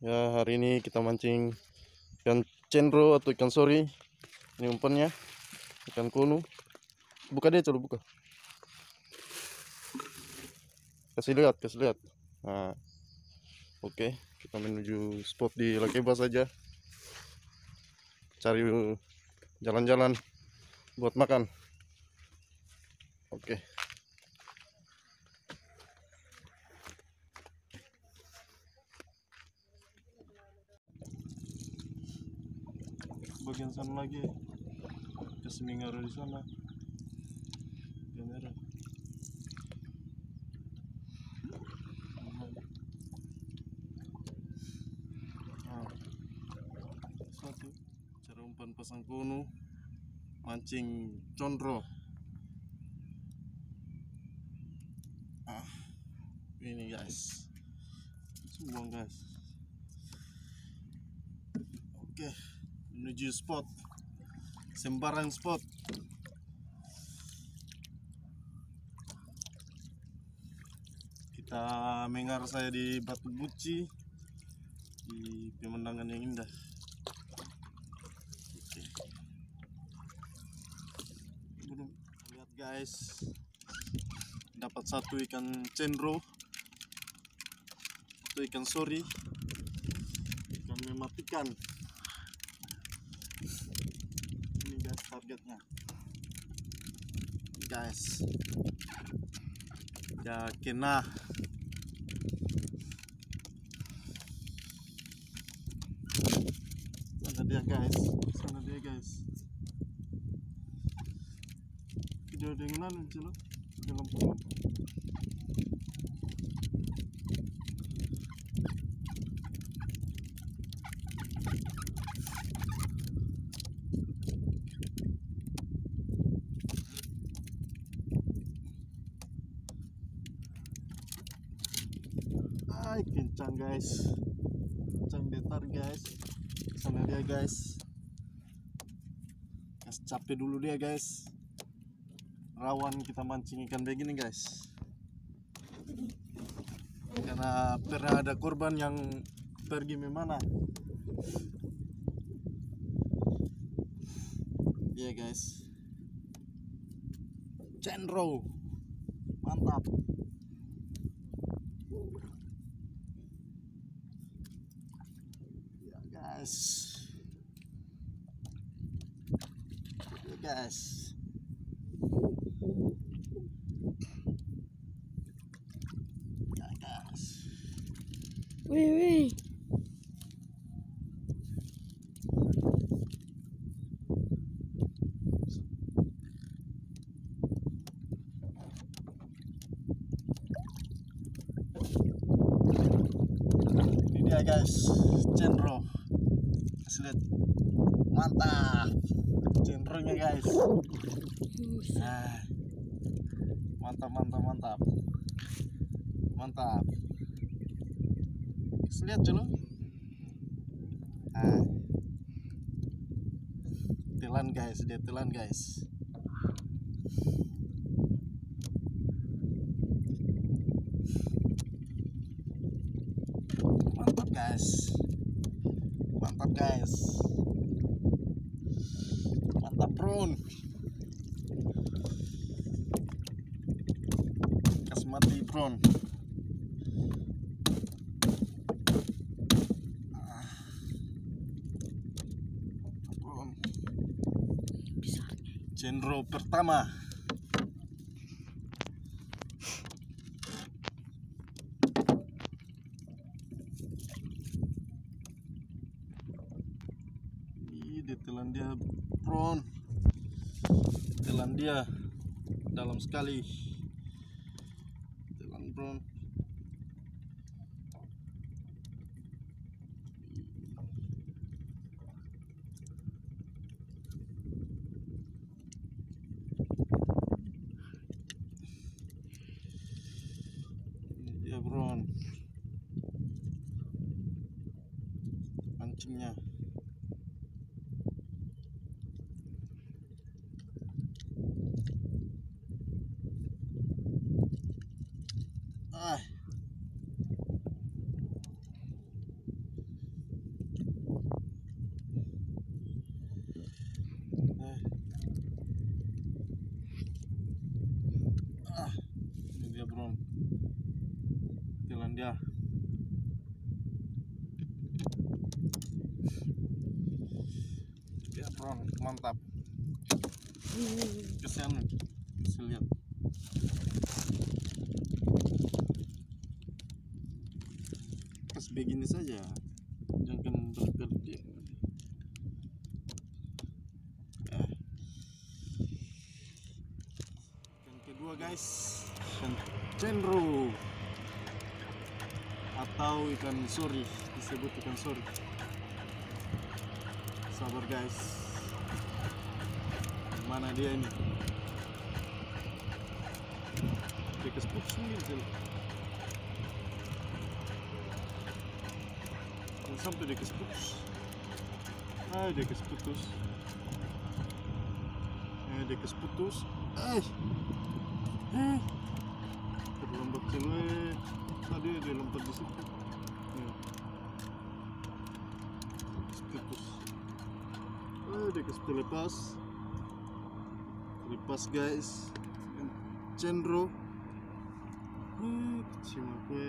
Ya, hari ini kita mancing ikan cendro atau ikan sori. Ini umpannya ikan kunu. Buka dia, coba buka. Kasih lihat. Nah, oke, kita menuju spot di Lakeba saja. Cari jalan-jalan buat makan. Oke. Bagian sana lagi. Kasih mingaro di sana. Kamera. Satu cara umpan pasang kunu mancing cendro. Ini guys, buang guys. Oke, menuju spot, sembarang spot. Kita mengar saya di Batu Buci, di pemandangan yang indah. Oke. Lihat guys, dapat satu ikan cendro atau ikan sori, ikan mematikan. Ini guys targetnya, guys. Ya kena. Sana dia guys. Video dengan aja loh, dalam pohon. Kencang guys, kencang betar guys. Sana dia guys, capek dulu dia guys. Rawan kita mancing ikan begini guys, karena pernah ada korban yang pergi memana. Iya guys, cendro mantap. Ya guys, Wih. Ini dia guys, cendro. Lihat, mantap cendronya guys. Nah, mantap. Lihat dulu. Nah, telan guys. Mantap bro. Kas mati bro. Cendro pertama. Telan dia bro, telan dia dalam sekali, telan bro. Ya bro, mancingnya. Ya bro, mantap. Kesian, bisa lihat. Pas begini saja, jangan berkerja. Yang kedua guys, ikan cendro atau ikan sori, disebut ikan sori. Sabar guys, mana dia ini? Dia keseputus nih, sampai dia keseputus. Dia keseputus. Dia keseputus. Terlambat cewek. Tadi dia lompat di situ. Keseputus. Dia keseputus lepas. Lepas guys. Cendro. Kecil apa?